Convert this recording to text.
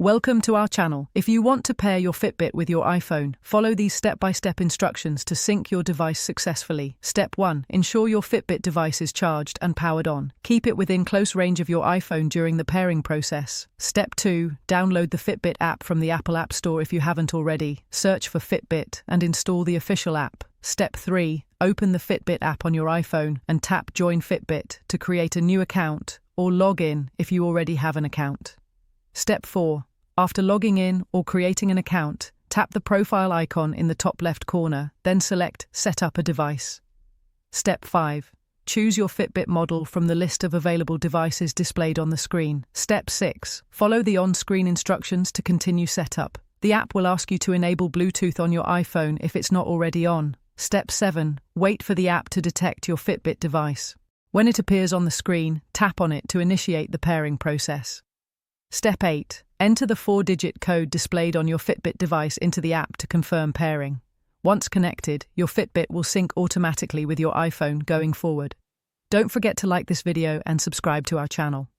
Welcome to our channel. If you want to pair your Fitbit with your iPhone, follow these step-by-step instructions to sync your device successfully. Step 1. Ensure your Fitbit device is charged and powered on. Keep it within close range of your iPhone during the pairing process. Step 2. Download the Fitbit app from the Apple App Store if you haven't already. Search for Fitbit and install the official app. Step 3. Open the Fitbit app on your iPhone and tap Join Fitbit to create a new account or log in if you already have an account. Step 4. After logging in or creating an account, tap the profile icon in the top left corner, then select Set up a device. Step 5. Choose your Fitbit model from the list of available devices displayed on the screen. Step 6. Follow the on-screen instructions to continue setup. The app will ask you to enable Bluetooth on your iPhone if it's not already on. Step 7. Wait for the app to detect your Fitbit device. When it appears on the screen, tap on it to initiate the pairing process. Step 8. Enter the 4-digit code displayed on your Fitbit device into the app to confirm pairing. Once connected, your Fitbit will sync automatically with your iPhone going forward. Don't forget to like this video and subscribe to our channel.